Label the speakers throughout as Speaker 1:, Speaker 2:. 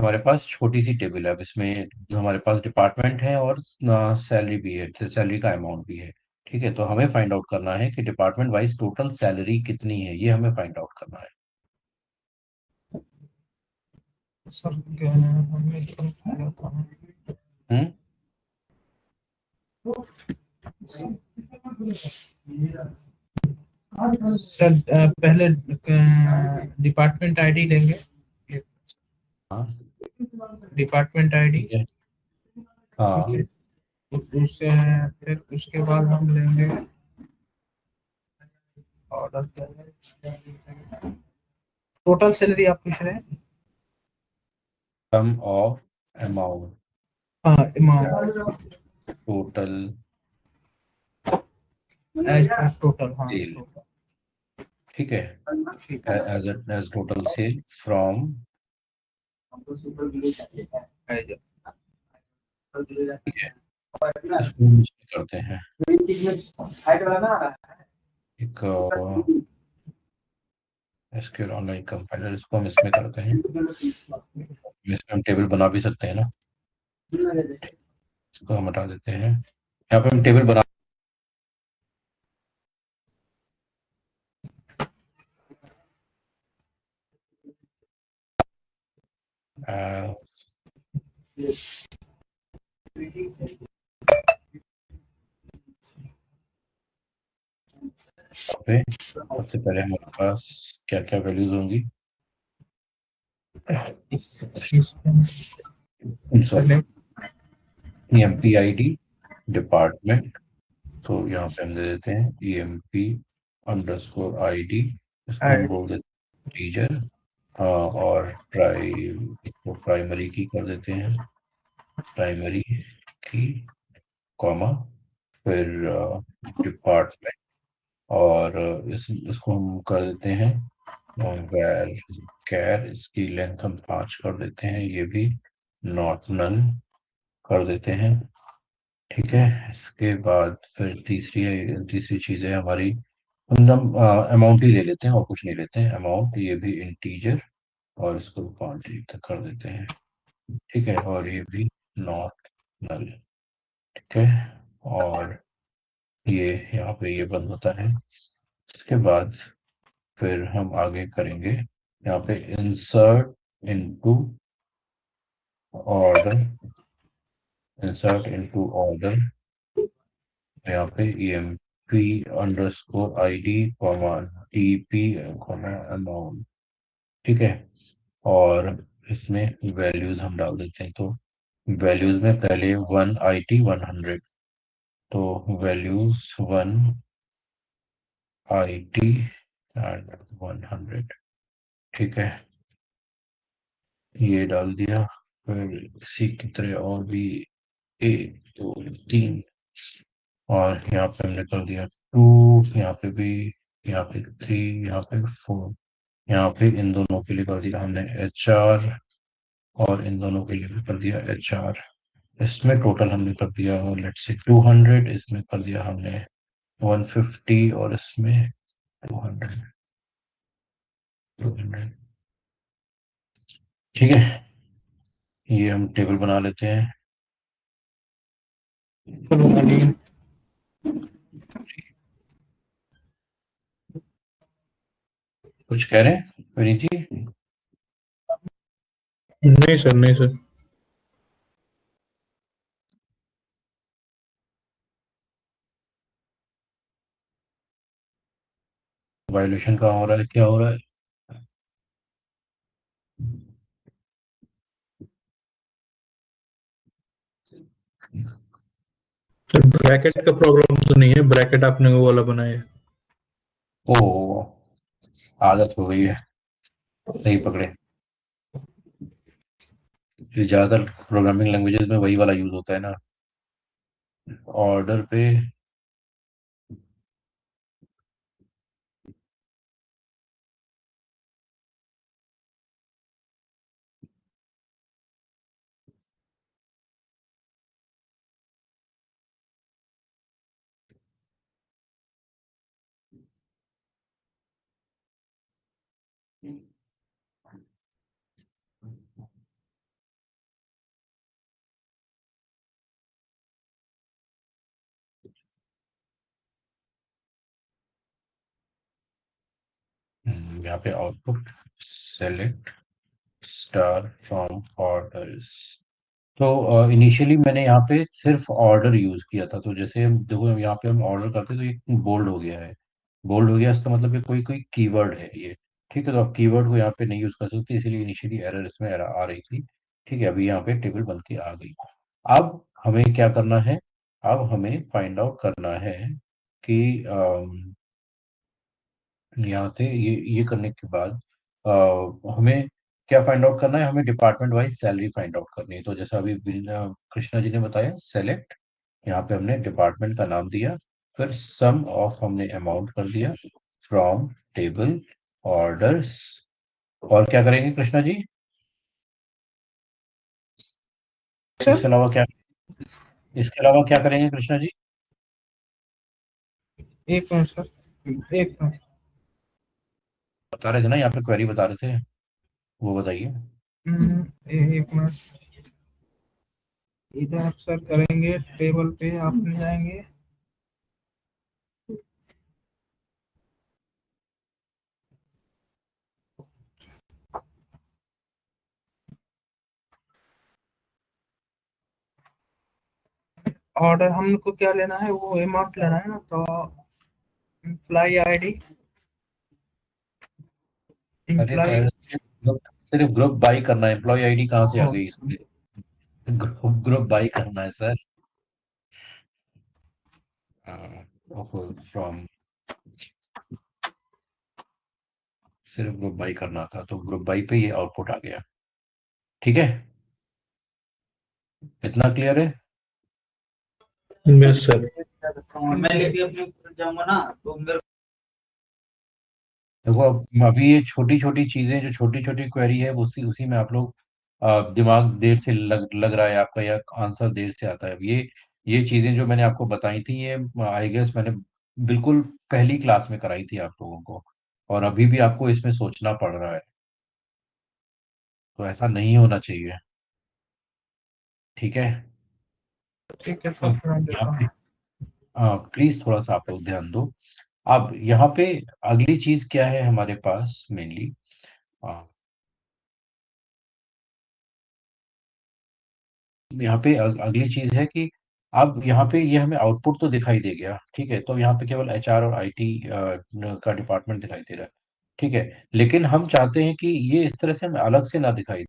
Speaker 1: हमारे पास छोटी सी टेबल है। अब इसमें हमारे पास डिपार्टमेंट है और सैलरी भी है, सैलरी का अमाउंट भी है। ठीक है, तो हमें फाइंड आउट करना है कि डिपार्टमेंट वाइज टोटल सैलरी कितनी है, ये हमें फाइंड आउट करना है।
Speaker 2: सर कहना है हमें तो क्या था।
Speaker 1: हम्म।
Speaker 2: सर पहले डिपार्टमेंट आईडी लेंगे।
Speaker 1: हाँ।
Speaker 2: Department ID.
Speaker 1: ठीक है।
Speaker 2: ठीक
Speaker 1: हाँ।
Speaker 2: है। उससे फिर उसके बाद हम लेंगे ऑर्डर क्या है, टोटल सैलरी आप पूछ रहे हैं।
Speaker 1: सम ऑफ अमाउंट
Speaker 2: हाँ अमाउंट
Speaker 1: टोटल
Speaker 2: एज टोटल, हाँ
Speaker 1: सेल।
Speaker 2: टोटल।
Speaker 1: ठीक है,
Speaker 2: ठीक है।
Speaker 1: As total sale from.
Speaker 2: As
Speaker 1: ठीक है, इसको हम इसमें करते हैं। एक एसक्यूएल ऑनलाइन कंपाइलर, इसको हम इसमें करते हैं। इसमें हम टेबल बना भी सकते हैं ना। इसको हम हटा देते हैं, यहाँ पे हम टेबल बना। अ, यहाँ पे सबसे पहले हमारे पास क्या क्या वैल्यूज होंगी। सॉरी,
Speaker 2: पहले
Speaker 1: EMP ID डिपार्टमेंट, तो यहाँ पे हम दे देते हैं EMP_ID। इसको हम बोल देते हैं टीचर। हाँ, और इसको प्राइमरी की कर देते हैं, प्राइमरी की, कॉमा, फिर डिपार्टमेंट। और इसको हम कर देते हैं वैर कैर। इसकी लेंथ हम 5 कर देते हैं, ये भी नॉट नल कर देते हैं। ठीक है, इसके बाद फिर तीसरी चीज़ है हमारी। हम अमाउंट ही ले लेते हैं और कुछ नहीं लेते हैं, अमाउंट, ये भी इंटीजर, और इसको 5 तक कर देते हैं। ठीक है, और ये भी नॉट नल। ठीक है, और ये यहाँ पे ये बंद होता है। इसके बाद फिर हम आगे करेंगे यहाँ पे insert into order, insert into order. यहाँ पे EMP_ID comma TP comma amount. ठीक है, और इसमें वैल्यूज हम डाल देते हैं। तो वैल्यूज में पहले 1 IT 100, तो वैल्यूज 1 IT एंड 100। ठीक है, ये डाल दिया। फिर इसी की तरह और भी 1 2 3, और यहाँ पे हमने कर दिया 2, यहाँ पे भी, यहाँ पे 3, यहाँ पे 4, यहाँ पे इन दोनों के लिए कर दिया हमने HR, और इन दोनों के लिए भी कर दिया HR। इसमें टोटल हमने कर दिया लेट्स से 200, इसमें कर दिया हमने 150, और इसमें 200, 200। ठीक है, ये हम टेबल बना लेते हैं। कुछ कह रहे हैं विनीत जी?
Speaker 2: नहीं सर, नहीं सर।
Speaker 1: वायोलेशन कहाँ हो रहा है, क्या हो रहा है?
Speaker 2: सर ब्रैकेट का प्रॉब्लम तो नहीं है, ब्रैकेट आपने वो वाला बनाया है।
Speaker 1: ओ, आदत हो गई है, सही पकड़े। फिर ज्यादातर प्रोग्रामिंग लैंग्वेजेस में वही वाला यूज होता है ना, ऑर्डर पे। यहाँ पे output select star from orders. तो इनिशियली मैंने यहाँ पे सिर्फ ऑर्डर यूज किया था, तो जैसे हम देखो यहाँ पे हम ऑर्डर करते हैं तो ये बोल्ड हो गया है। बोल्ड हो गया इसका मतलब कि कोई कोई कीवर्ड है ये। ठीक है, तो आप कीवर्ड को यहाँ पे नहीं यूज कर सकते, इसीलिए इनिशियली एरर इसमें आ रही थी। ठीक है, अभी यहाँ पे टेबल बन के आ गई। अब हमें क्या करना है? अब हमें फाइंड आउट करना है कि यहाँ से ये करने के बाद हमें क्या फाइंड आउट करना है? हमें department wise salary find out करनी है। तो जैसा अभी कृष्णा जी ने बताया, सेलेक्ट, यहाँ पे हमने डिपार्टमेंट का नाम दिया, फिर सम ऑफ हमने अमाउंट कर दिया फ्रॉम टेबल ऑर्डर्स। और क्या करेंगे कृष्णा जी?
Speaker 2: सर
Speaker 1: इसके अलावा क्या? इसके अलावा क्या करेंगे कृष्णा जी?
Speaker 2: एक मिनट सर, एक मिनट।
Speaker 1: बता रहे थे ना, यहाँ पे क्वेरी बता रहे थे, वो बताइए।
Speaker 2: एक मिनट। इधर सर करेंगे, टेबल पे आप जाएंगे। ऑर्डर हमको क्या लेना है, वो अमाउंट लेना है ना, तो एम्प्लॉय आईडी,
Speaker 1: अरे
Speaker 2: एम्प्लॉय।
Speaker 1: सर, सिर्फ ग्रुप बाई करना है, एम्प्लॉय आईडी कहाँ से आ गई इसमें? ग्रुप ग्रुप बाई करना है सर। फ्रॉम, सिर्फ ग्रुप बाई करना था, तो ग्रुप बाई पे ये आउटपुट आ गया। ठीक है, इतना क्लियर है?
Speaker 3: Yes sir.
Speaker 2: मैं लेके अपने ऊपर जाऊंगा ना, तो मेरे
Speaker 1: देखो अब अभी ये छोटी छोटी चीजें, जो छोटी छोटी क्वेरी है, उसी उसी में आप लोग दिमाग देर से लग रहा है आपका, या आंसर देर से आता है। अब ये चीजें जो मैंने आपको बताई थी, ये आई गेस मैंने बिल्कुल पहली क्लास में कराई थी आप लोगों को, और अभी भी आपको इसमें सोचना पड़ रहा है। तो ऐसा नहीं होना चाहिए। ठीक है,
Speaker 2: ठीक है सर,
Speaker 1: अब
Speaker 2: फिर हम
Speaker 1: यहाँ
Speaker 2: देता
Speaker 1: पे
Speaker 2: हूँ।
Speaker 1: प्लीज थोड़ा सा आप लोग ध्यान दो। अब यहाँ पे अगली चीज क्या है हमारे पास मेनली? यहाँ पे अगली चीज है कि अब यहाँ पे ये हमें आउटपुट तो दिखाई दे गया, ठीक है, तो यहाँ पे केवल एचआर और आईटी का डिपार्टमेंट दिखाई दे रहा है। ठीक है, लेकिन हम चाहते हैं कि ये इस तरह से हमें अलग से ना दिखाई।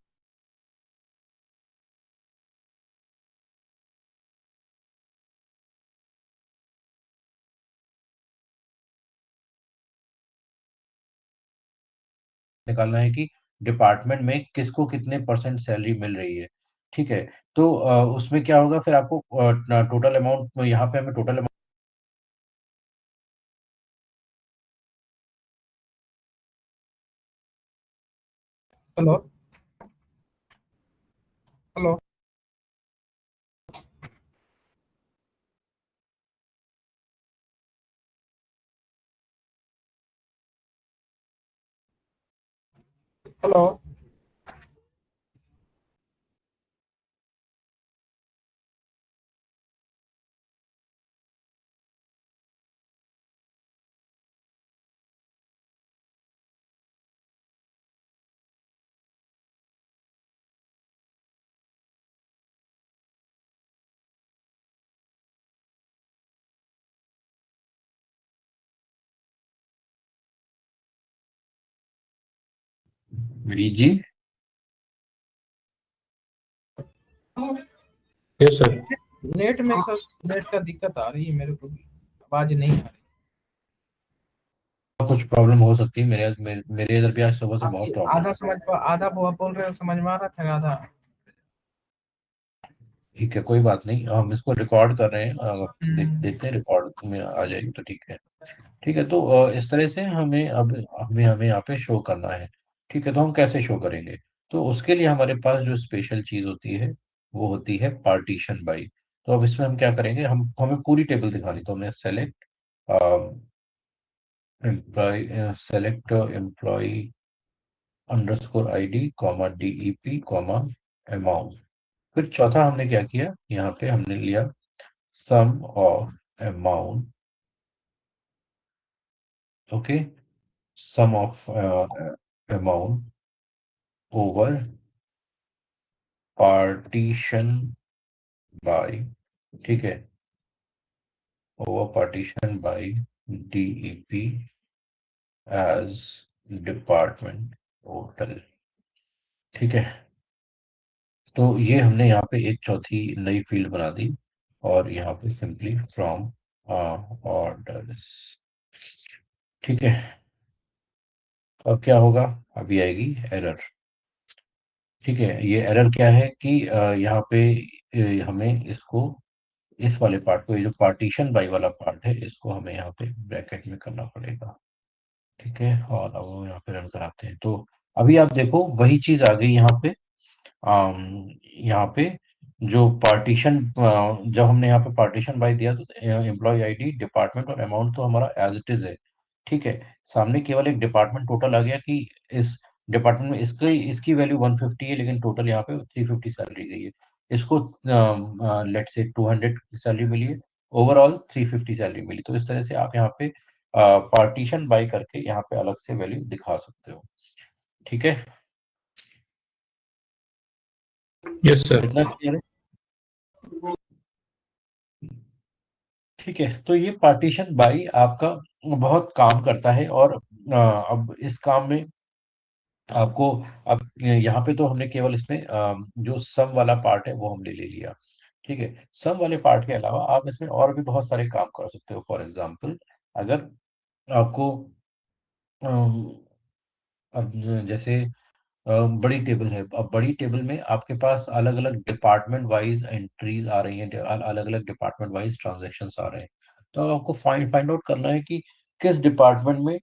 Speaker 1: निकालना है कि डिपार्टमेंट में किसको कितने परसेंट सैलरी मिल रही है। ठीक है, तो उसमें क्या होगा फिर आपको टोटल अमाउंट, यहाँ पे हमें टोटल,
Speaker 2: हेलो, हेलो, हेलो।
Speaker 1: जी।
Speaker 3: Yes sir.
Speaker 2: नेट में सर, नेट का दिक्कत आ रही है मेरे को भी, आवाज नहीं आ रही।
Speaker 1: कुछ प्रॉब्लम हो सकती है, मेरे इधर भी आज सुबह से
Speaker 2: आपकी
Speaker 1: बहुत प्रॉब्लम।
Speaker 2: आधा समझ पा, आधा वो आप बोल रहे हो समझ में आ रहा था, आधा।
Speaker 1: ठीक है, कोई बात नहीं, हम इसको रिकॉर्ड कर रहे हैं,
Speaker 2: हम्म,
Speaker 1: देखते हैं रिकॉर्ड में आ जाएगी तो ठीक है। ठीक है, तो इस तरह से हमें अब हमें हमें यहाँ पे शो करना है। ठीक है, तो हम कैसे शो करेंगे? तो उसके लिए हमारे पास जो स्पेशल चीज होती है, वो होती है पार्टीशन बाई। तो अब इसमें हम क्या करेंगे, हम हमें पूरी टेबल दिखानी, तो हमने select employee, select employee underscore ID comma DEP comma amount. फिर चौथा हमने क्या किया, यहाँ पे हमने लिया sum of amount. Okay, sum of amount over partition by, ठीक है, over partition by DEP as department total, ठीक है। तो ये हमने यहाँ पे एक चौथी नई फील्ड बना दी, और यहाँ पे सिंपली फ्रॉम ऑर्डर्स, ठीक है। अब क्या होगा, अभी आएगी एरर, ठीक है। ये एरर क्या है कि यहाँ पे हमें इसको, इस वाले पार्ट को, ये जो पार्टीशन बाई वाला पार्ट है, इसको हमें यहाँ पे ब्रैकेट में करना पड़ेगा, ठीक है। और अब वो यहाँ पे रन कराते हैं, तो अभी आप देखो वही चीज आ गई यहाँ पे। यहाँ पे जो पार्टीशन, जब हमने यहाँ पे पार्टीशन बाय दिया तो एम्प्लॉय आईडी, डिपार्टमेंट और अमाउंट तो हमारा एज इट इज है, ठीक है। सामने केवल एक डिपार्टमेंट टोटल आ गया कि इस डिपार्टमेंट में इसकी इसकी वैल्यू 150 है, लेकिन टोटल यहाँ पे 350 सैलरी गई है। इसको लेट से 200 सैलरी मिली है, ओवरऑल 350 सैलरी मिली। तो इस तरह से आप यहाँ पे पार्टीशन बाय करके यहाँ पे अलग से वैल्यू दिखा सकते हो, ठीक है।
Speaker 2: Yes sir.
Speaker 1: इतना क्लियर है, ठीक है। तो ये पार्टीशन बाई आपका बहुत काम करता है, और अब इस काम में आपको, अब यहाँ पे तो हमने केवल इसमें जो सम वाला पार्ट है वो हमने ले लिया, ठीक है। सम वाले पार्ट के अलावा आप इसमें और भी बहुत सारे काम कर सकते हो। फॉर एग्जाम्पल, अगर आपको अम, अब जैसे बड़ी टेबल है, अब बड़ी टेबल में आपके पास अलग अलग डिपार्टमेंट वाइज एंट्रीज आ रही हैं, अलग अलग डिपार्टमेंट वाइज ट्रांजेक्शन्स आ रहे हैं। तो आपको फाइंड आउट करना है कि किस डिपार्टमेंट में,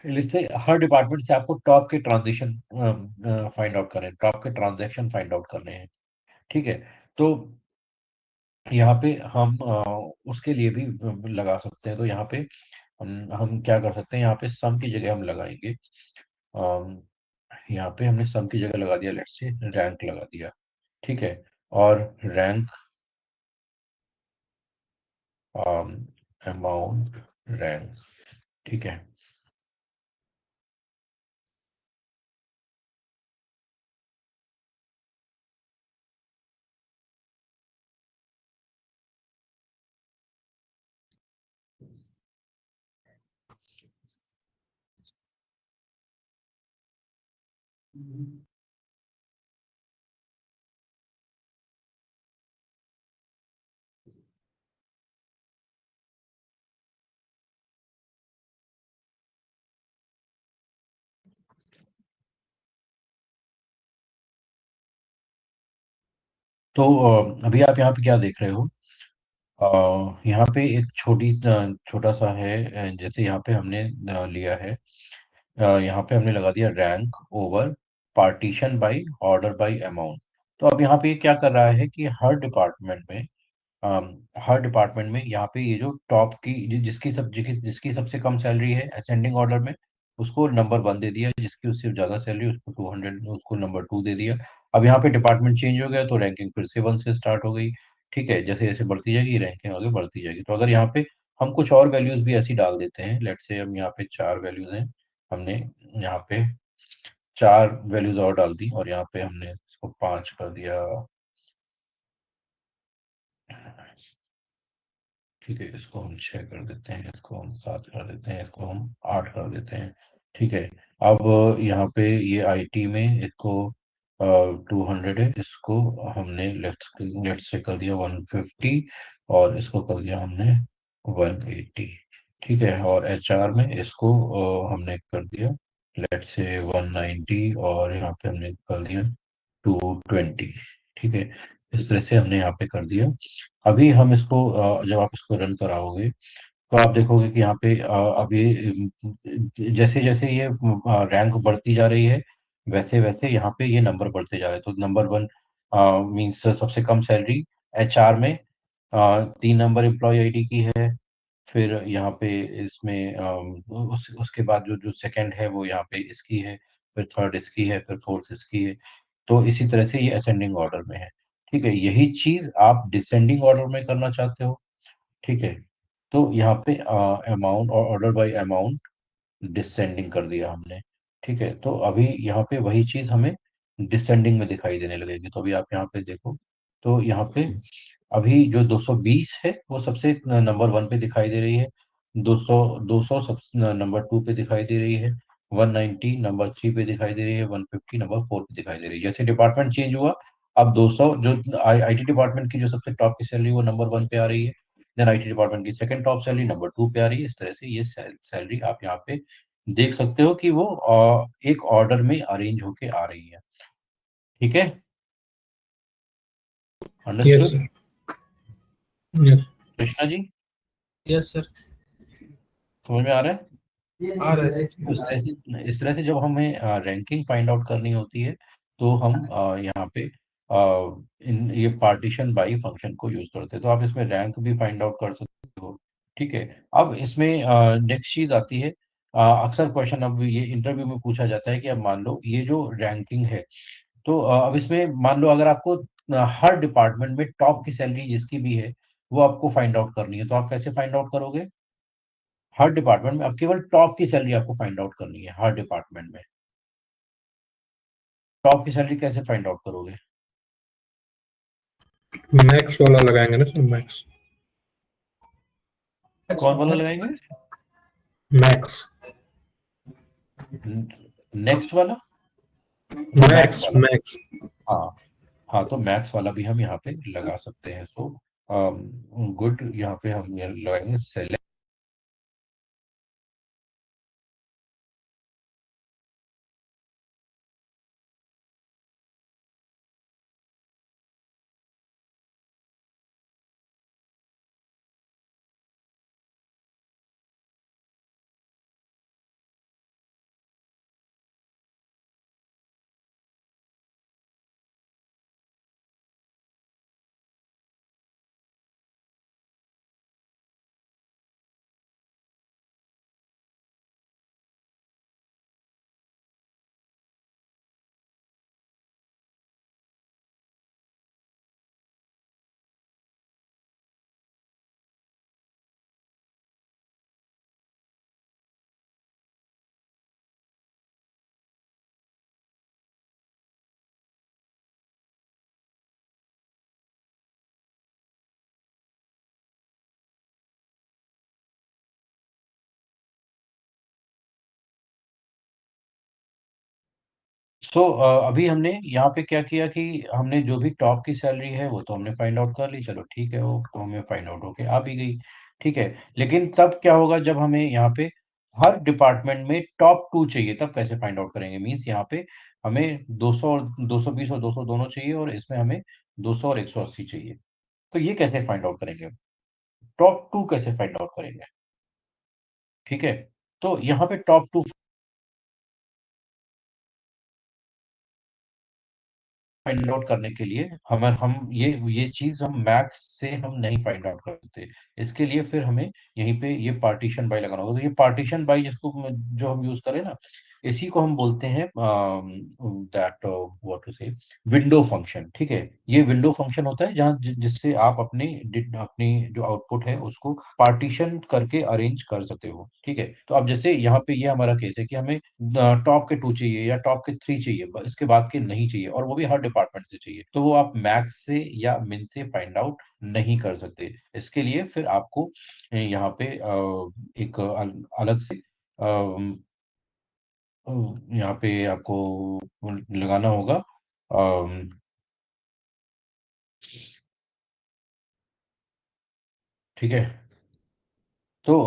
Speaker 1: जैसे हर डिपार्टमेंट से आपको टॉप के ट्रांजेक्शन फाइंड आउट करने हैं, टॉप के ट्रांजेक्शन फाइंड आउट करने हैं, ठीक है। तो यहाँ पे हम उसके लिए भी लगा सकते हैं। तो यहाँ पे हम क्या कर सकते हैं, यहाँ पे सम की जगह हम लगाएंगे, यहाँ पे हमने सम की जगह लगा दिया, लेट्स से रैंक लगा दिया, ठीक है। और रैंक अमाउंट रैंक, ठीक है। तो अभी आप यहाँ पे क्या देख रहे हो, यहाँ पे एक छोटा सा है, जैसे यहाँ पे हमने लिया है, यहाँ पे हमने लगा दिया rank over partition by order by amount. तो अब यहाँ पे ये क्या कर रहा है कि हर डिपार्टमेंट में यहाँ पे ये जो टॉप की जिसकी सबसे कम सैलरी है असेंडिंग ऑर्डर में, उसको नंबर 1 दे दिया, जिसकी उससे ज्यादा सैलरी उसको 200, उसको नंबर 2 दे दिया। अब यहाँ पे डिपार्टमेंट चेंज हो गया, तो रैंकिंग फिर से 1 से स्टार्ट हो गई, ठीक है। जैसे जैसे बढ़ती जाएगी रैंकिंग आगे बढ़ती जाएगी। तो अगर यहाँ पे हम कुछ और वैल्यूज भी ऐसी डाल देते हैं, लेट से हम यहाँ पे 4 वैल्यूज हैं, हमने यहाँ पे 4 वैल्यूज और डाल दी, और यहाँ पे हमने इसको 5 कर दिया, ठीक है। इसको हम 6 कर देते हैं, इसको हम 7 कर देते हैं, इसको हम 8 कर देते हैं, ठीक है। अब यहाँ पे ये आईटी में इसको 200 है, इसको हमने लेट्स से कर दिया 150, और इसको कर दिया हमने 180, ठीक है। और एचआर में इसको हमने कर दिया लेट्स से 190, और यहाँ पे हमने कर दिया 220, ठीक है। इस तरह से हमने यहाँ पे कर दिया। अभी हम इसको जब आप इसको रन कराओगे, तो आप देखोगे कि यहाँ पे अभी जैसे जैसे ये रैंक बढ़ती जा रही है, वैसे वैसे यहाँ पे ये नंबर बढ़ते जा रहे हैं। तो नंबर 1 मीन्स सबसे कम सैलरी एचआर में 3 नंबर एम्प्लॉय आईडी की है। फिर यहाँ पे इसमें उसके बाद जो जो सेकंड है वो यहाँ पे इसकी है, फिर थर्ड इसकी है, फिर फोर्थ इसकी है। तो इसी तरह से ये असेंडिंग ऑर्डर में है, ठीक है। यही चीज आप डिसेंडिंग ऑर्डर में करना चाहते हो, ठीक है। तो यहाँ पे अमाउंट और ऑर्डर बाय अमाउंट डिसेंडिंग कर दिया हमने। ठीक है, तो अभी यहाँ पे वही चीज हमें डिसेंडिंग में दिखाई देने लगेगी। तो अभी आप यहाँ पे देखो, तो यहाँ पे अभी जो 220 है वो सबसे नंबर वन पे दिखाई दे रही है, 200 सब नंबर टू पे दिखाई दे रही है, 190 नंबर थ्री पे दिखाई दे रही है, 150 नंबर फोर पे दिखाई दे रही है। जैसे डिपार्टमेंट चेंज हुआ, अब 200 जो आईटी डिपार्टमेंट की जो सबसे टॉप की सैलरी वो नंबर वन पे आ रही है, देन आईटी डिपार्टमेंट की second top salary number two पे आ रही है। इस तरह से ये सैलरी आप यहाँ पे देख सकते हो कि वो एक ऑर्डर में अरेंज होके आ रही है। ठीक है,
Speaker 3: yes
Speaker 1: understood
Speaker 3: sir. Yes.
Speaker 1: Krishna ji,
Speaker 2: yes sir.
Speaker 1: समझ में आ रहा है?
Speaker 2: आ रहा है
Speaker 1: तो इस तरह से जब हमें रैंकिंग फाइंड आउट करनी होती है, तो हम यहाँ पे इन ये पार्टीशन बाई फंक्शन को यूज करते हैं। तो आप इसमें रैंक भी फाइंड आउट कर सकते हो। ठीक है, अब इसमें नेक्स्ट चीज आती है, अक्सर क्वेश्चन अब ये इंटरव्यू में पूछा जाता है कि अब मान लो ये जो रैंकिंग है, तो अब इसमें मान लो अगर आपको हर डिपार्टमेंट में टॉप की सैलरी जिसकी भी है वो आपको फाइंड आउट करनी है, तो आप कैसे फाइंड आउट करोगे? हर डिपार्टमेंट में अब केवल टॉप की सैलरी आपको फाइंड आउट करनी है हर डिपार्टमेंट में। टॉप की सैलरी कैसे फाइंड आउट करोगे?
Speaker 3: मैक्स वाला लगाएंगे ना सर, मैक्स।
Speaker 1: कौन वाला लगाएंगे?
Speaker 3: मैक्स।
Speaker 1: नेक्स्ट वाला या मैक्स
Speaker 3: मैक्स
Speaker 1: वाला?
Speaker 3: मैक्स।
Speaker 1: हाँ, हाँ, तो मैक्स वाला भी हम यहाँ पे लगा सकते हैं। सो गुड, यहाँ पे हम ये लगाएंगे सेलेक्ट। सो अभी हमने यहाँ पे क्या किया कि हमने जो भी टॉप की सैलरी है वो तो हमने फाइंड आउट कर ली, चलो ठीक है, वो तो हमें फाइंड आउट होके आ भी गई। ठीक है, लेकिन तब क्या होगा जब हमें यहाँ पे हर डिपार्टमेंट में टॉप टू चाहिए, तब कैसे फाइंड आउट करेंगे? मींस यहाँ पे हमें 200 और 220 और 200 दोनों चाहिए, और इसमें हमें 200 और 180 चाहिए। तो ये कैसे फाइंड आउट करेंगे? टॉप टू कैसे फाइंड आउट करेंगे? ठीक है, तो यहाँ पे टॉप टू फाइंड आउट करने के लिए हम ये चीज हम मैक्स से हम नहीं फाइंड आउट करते। इसके लिए फिर हमें यहीं पे ये पार्टीशन बाय लगाना होगा। तो ये पार्टीशन बाय जिसको जो हम यूज करें ना, इसी को हम बोलते हैं दैट व्हाट टू से विंडो फंक्शन। ठीक है, ये विंडो फंक्शन होता है जहाँ जिससे आप अपनी जो आउटपुट है उसको पार्टीशन करके अरेंज कर सकते हो। ठीक है, तो अब जैसे यहाँ पे ये हमारा केस है कि हमें टॉप के टू चाहिए या टॉप के थ्री चाहिए, इसके बाद के नहीं चाहिए, और वो भी हर डिपार्टमेंट से चाहिए, तो वो आप मैक्स से या मिन से फाइंड आउट नहीं कर सकते। इसके लिए फिर आपको यहाँ पे एक अलग से यहाँ पे आपको लगाना होगा। अम, ठीक है, तो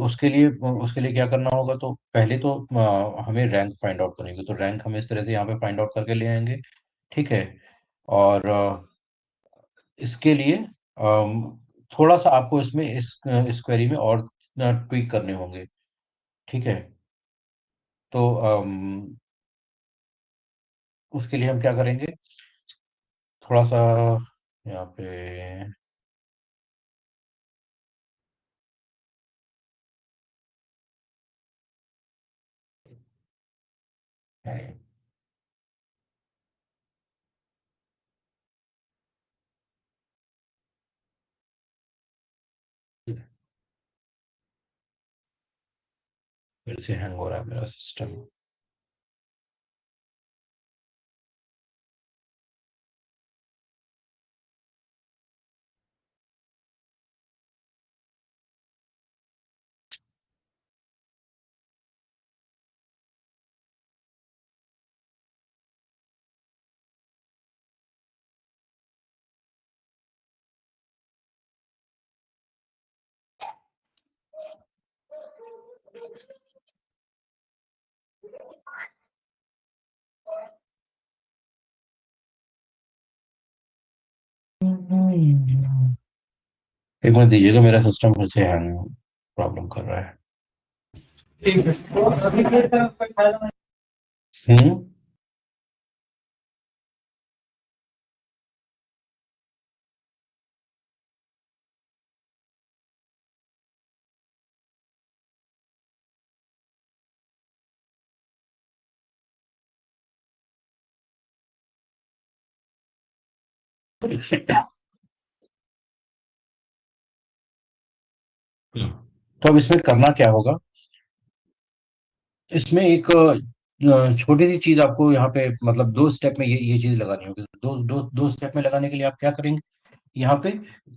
Speaker 1: उसके लिए क्या करना होगा? तो पहले तो हमें रैंक फाइंड आउट करेंगे, तो रैंक हम इस तरह से यहाँ पे फाइंड आउट करके ले आएंगे। ठीक है, और इसके लिए थोड़ा सा आपको इसमें इस क्वेरी में और ट्वीक करने होंगे। ठीक है, तो उसके लिए हम क्या करेंगे, थोड़ा सा यहाँ पे फिर से हैंग हो रहा है मेरा सिस्टम। एक मिनट दीजिएगा, मेरा सिस्टम फिर से हैंग प्रॉब्लम कर रहा है।
Speaker 2: ठीक है, तो अभी के कोई फायदा नहीं।
Speaker 1: हम्म। तो अब इसमें करना क्या होगा, इसमें एक छोटी सी चीज आपको यहाँ पे मतलब दो स्टेप में ये चीज लगानी होगी। दो स्टेप में लगाने के लिए आप क्या करेंगे, यहाँ पे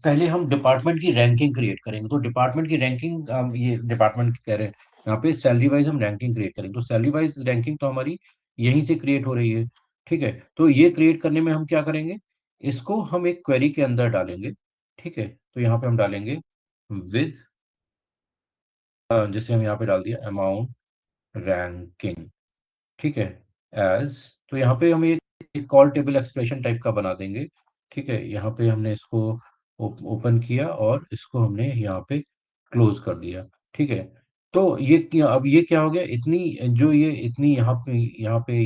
Speaker 1: पहले हम डिपार्टमेंट की रैंकिंग क्रिएट करेंगे। तो डिपार्टमेंट की रैंकिंग, ये डिपार्टमेंट कह रहे हैं, यहाँ पे सैलरी वाइज हम रैंकिंग क्रिएट करेंगे। तो सैलरी वाइज रैंकिंग तो हमारी यहीं से क्रिएट हो रही है, ठीक है। तो ये क्रिएट करने में हम क्या करेंगे, इसको हम एक क्वेरी के अंदर डालेंगे, ठीक है। तो यहाँ पे हम डालेंगे विद, जैसे हम यहाँ पे डाल दिया अमाउंट रैंकिंग, ठीक है, एज। तो यहाँ पे हम एक कॉल टेबल एक्सप्रेशन टाइप का बना देंगे, ठीक है। यहाँ पे हमने इसको ओपन किया और इसको हमने यहाँ पे क्लोज कर दिया, ठीक है। तो अब ये क्या हो गया, इतनी जो ये इतनी यहाँ पे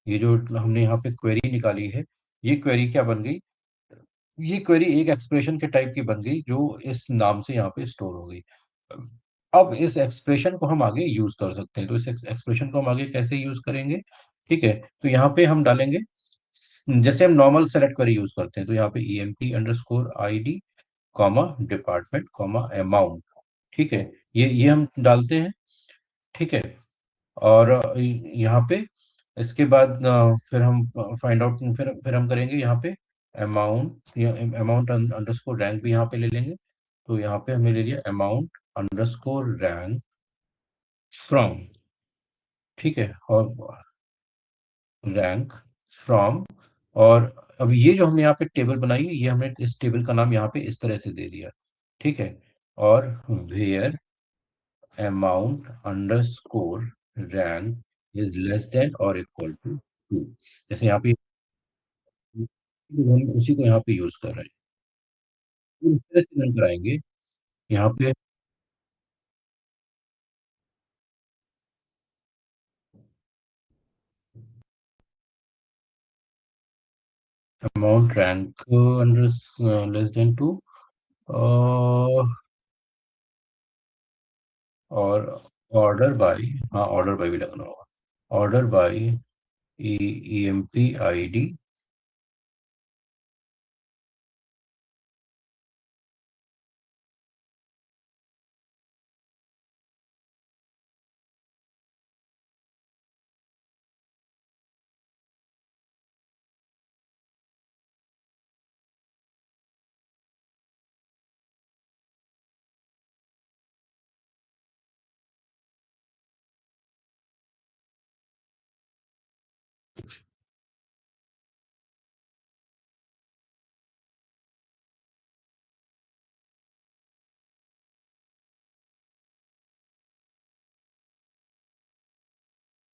Speaker 1: ये जो हमने यहाँ पे क्वेरी निकाली है, ये क्वेरी क्या बन गई, ये क्वेरी एक एक्सप्रेशन के टाइप की बन गई जो इस नाम से यहाँ पे स्टोर हो गई। अब इस एक्सप्रेशन को हम आगे यूज कर सकते हैं। तो इस एक्सप्रेशन को हम आगे कैसे यूज करेंगे, ठीक है। तो यहाँ पे हम डालेंगे, जैसे हम नॉर्मल सेलेक्ट क्वेरी यूज करते हैं, तो यहाँ पे EMP_ID comma department comma amount, ठीक है, ये हम डालते हैं, ठीक है। और यहाँ पे इसके बाद फिर हम फाइंड आउट, फिर हम करेंगे यहाँ पे अमाउंट अंडरस्कोर रैंक भी यहाँ पे ले लेंगे। तो यहाँ पे हमने ले लिया अमाउंट अंडरस्कोर रैंक फ्रॉम, ठीक है, और रैंक फ्रॉम। और अब ये जो हमने यहाँ पे टेबल बनाई है, ये हमने इस टेबल का नाम यहाँ पे इस तरह से दे दिया, ठीक है। और where amount underscore rank is less than और इक्वल टू 2, जैसे यहाँ पे हम उसी को यहाँ पे यूज कर रहे हैं। तो इस तरह से रन कराएंगे यहाँ पे amount rank under less than 2, और ऑर्डर बाय, हाँ ऑर्डर बाय भी लगना होगा, ऑर्डर बाय EMP ID।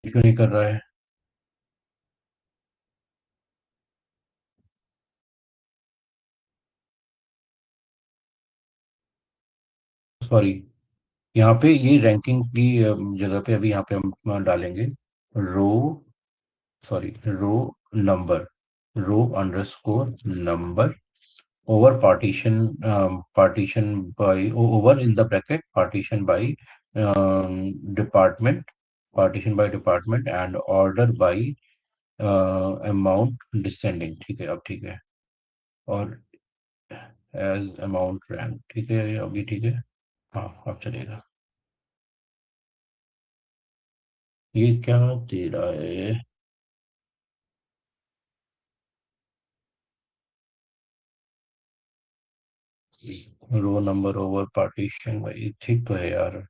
Speaker 1: क्यों नहीं कर रहा है, सॉरी। यहाँ पे ये रैंकिंग की जगह पे अभी यहाँ पे हम डालेंगे row, sorry row number, row underscore number over partition, partition by, over in the bracket partition by department, partition by department and order by amount descending, ठीक है। अब ठीक है, और एज अमाउंट रैंक, ठीक है, अभी ठीक है, हाँ अब चलेगा। ये क्या दे रहा है? रो नंबर ओवर पार्टीशन, भाई ठीक तो है यार।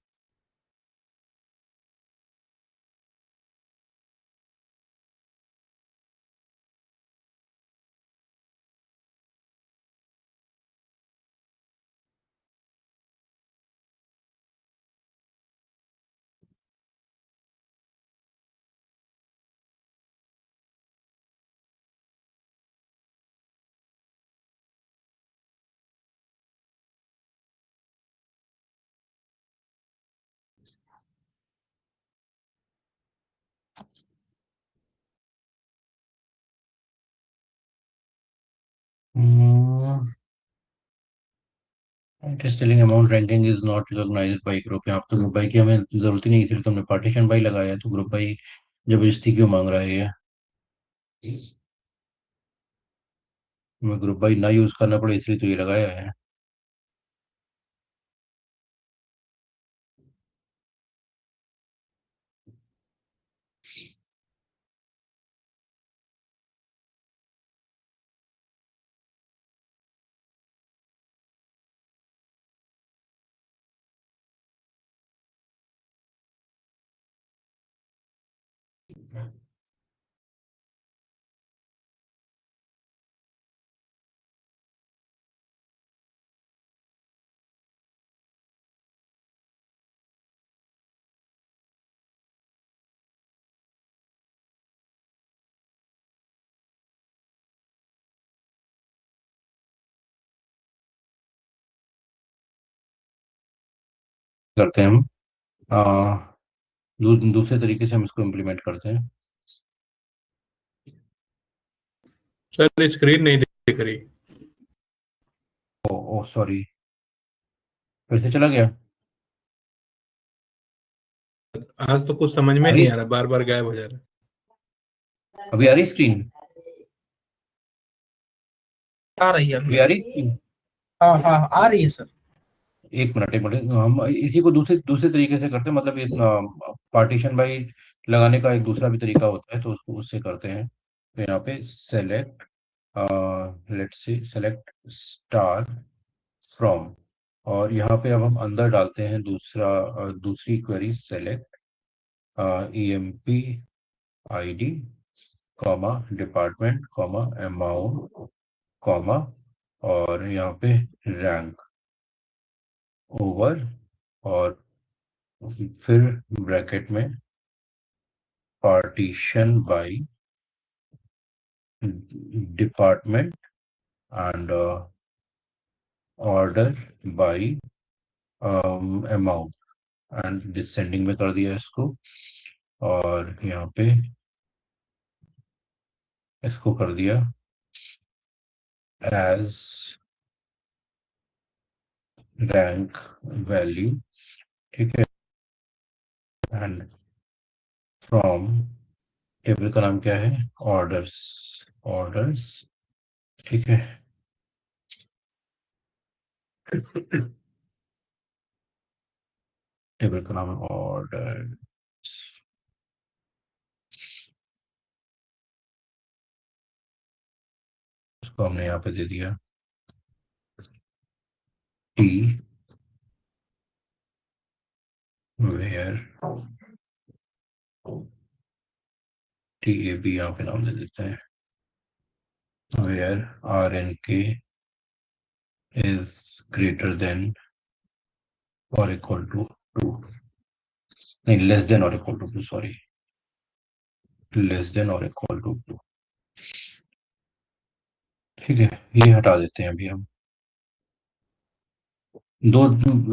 Speaker 1: Interesting amount ranking is not recognized by group. यहाँ पे तो ग्रुप बाई की हमें जरूरत ही नहीं, इसलिए तुमने पार्टीशन बाई लगाया है, तो ग्रुप बाई जबरदस्ती क्यों मांग रहा है ये? हमें ग्रुप बाई ना यूज करना पड़े इसलिए तो ये लगाया है। करते हैं हम दूसरे तरीके से हम इसको इम्प्लीमेंट करते हैं।
Speaker 3: सर स्क्रीन नहीं दिख रही।
Speaker 1: ओ सॉरी, फिर से चला गया।
Speaker 3: आज तो कुछ समझ में
Speaker 1: आ
Speaker 3: नहीं
Speaker 1: रही,
Speaker 3: आ रहा, बार बार गायब हो जा रहा
Speaker 1: अभी आ रही स्क्रीन?
Speaker 2: आ रही है
Speaker 1: अभी
Speaker 2: अभी।
Speaker 1: आ रही स्क्रीन?
Speaker 2: हाँ हाँ आ रही है सर।
Speaker 1: एक मिनट, हम इसी को दूसरे दूसरे तरीके से करते हैं, मतलब ये पार्टीशन बाई लगाने का एक दूसरा भी तरीका होता है, तो उसको उससे करते हैं। तो यहाँ पे select, let's say select star from, और यहाँ पे अब हम अंदर डालते हैं दूसरी query, select EMP ID comma department comma amount comma, और यहाँ पे रैंक ओवर, और फिर ब्रैकेट में partition by department and order by amount, and descending में कर दिया इसको, और यहाँ पे इसको कर दिया एज रैंक वैल्यू, ठीक है, एंड फ्रॉम, टेबल का नाम क्या है, ऑर्डर्स, ऑर्डर्स, ठीक है। टेबल का नाम है ऑर्डर, उसको हमने यहाँ पे दे दिया टी वेयर, TAB यहाँ पे नाम दे देते हैं, where RNK is greater than और इक्वल टू 2, नहीं लेस देन और equal to 2, sorry, less than और इक्वल टू 2, ठीक है। ये हटा देते हैं अभी हम। दो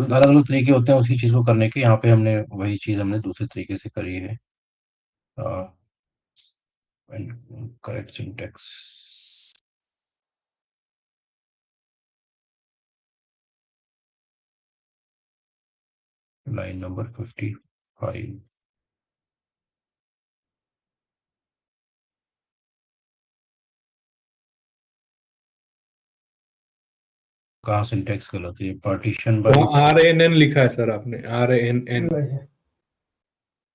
Speaker 1: अलग अलग तरीके होते हैं उसी चीज को करने के, यहाँ पे हमने वही चीज हमने दूसरे तरीके से करी है। करेक्ट सिंटेक्स, लाइन नंबर 55, कहाँ सिंटेक्स गलत है, पार्टीशन
Speaker 3: तो
Speaker 1: बाय
Speaker 3: RNN लिखा है सर आपने, RNN।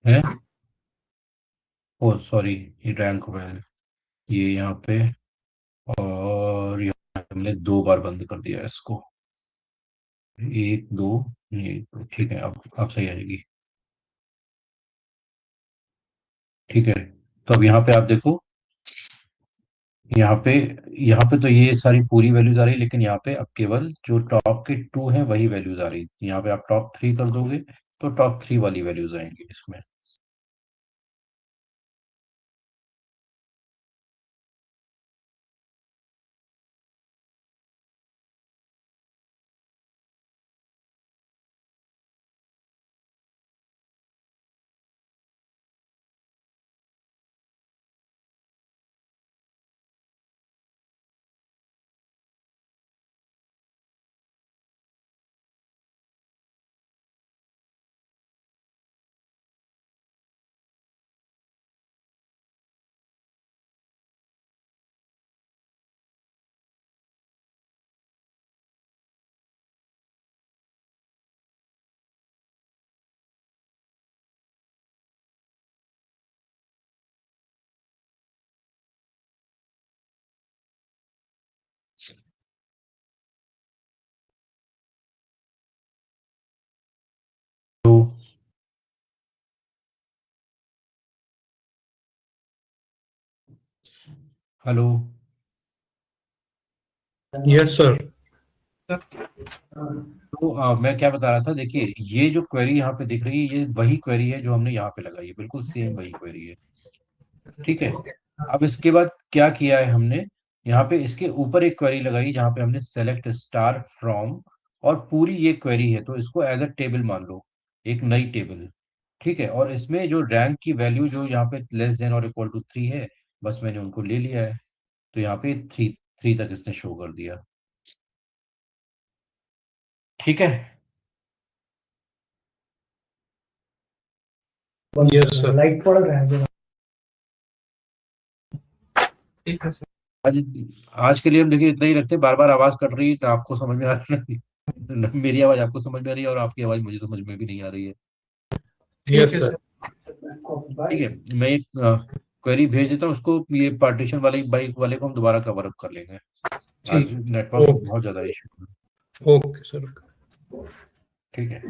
Speaker 1: है। ओ सॉरी, ये रैंक वैल, ये यहाँ पे, और यहाँ हमने 2 बार बंद कर दिया इसको, 1 2, ये तो ठीक है, अब सही आ जाएगी। ठीक है, तो अब यहाँ पे आप देखो, यहाँ पे यहाँ पे तो ये सारी पूरी वैल्यूज आ रही, लेकिन यहाँ पे अब केवल जो टॉप के 2 हैं वही वैल्यूज आ रही। यहाँ पे आप टॉप 3 कर दोगे तो टॉप 3 वाली वैल्यूज आएंगी इसमें। तो हेलो,
Speaker 3: यस सर।
Speaker 1: तो मैं क्या बता रहा था, देखिए ये जो क्वेरी यहाँ पे दिख रही है, ये वही क्वेरी है जो हमने यहाँ पे लगाई है, बिल्कुल सेम वही क्वेरी है। ठीक है, अब इसके बाद क्या किया है हमने, यहाँ पे इसके ऊपर एक क्वेरी लगाई जहाँ पे हमने सेलेक्ट स्टार फ्रॉम, और पूरी ये क्वेरी है तो इसको एज अ टेबल मान लो, एक नई टेबल। ठीक है, और इसमें जो रैंक की वैल्यू जो यहाँ पे लेस देन और इक्वल टू 3 है, बस मैंने उनको ले लिया है, तो यहाँ पे 3 तक इसने शो कर दिया। ठीक है,
Speaker 3: यस सर।
Speaker 2: लाइट पड़ रहा है। ठीक है सर।
Speaker 1: आज आज के लिए हम देखिए इतना ही रखते हैं। बार बार आवाज कट रही है, ना आपको समझ में आ रहा है, ना मेरी आवाज आपको समझ में आ रही है, और आपकी आवाज मुझे समझ में भी नहीं आ रही है।
Speaker 3: Yes sir.
Speaker 1: ठीक है, मैं एक क्वेरी भेज देता हूँ उसको, ये पार्टीशन वाले बाइक वाले को हम दोबारा कवर अप कर लेंगे। आज
Speaker 2: ठीक।
Speaker 1: नेटवर्क
Speaker 3: ओके
Speaker 1: बहुत ज्यादा इशू है।
Speaker 3: Okay sir.
Speaker 1: ठीक है।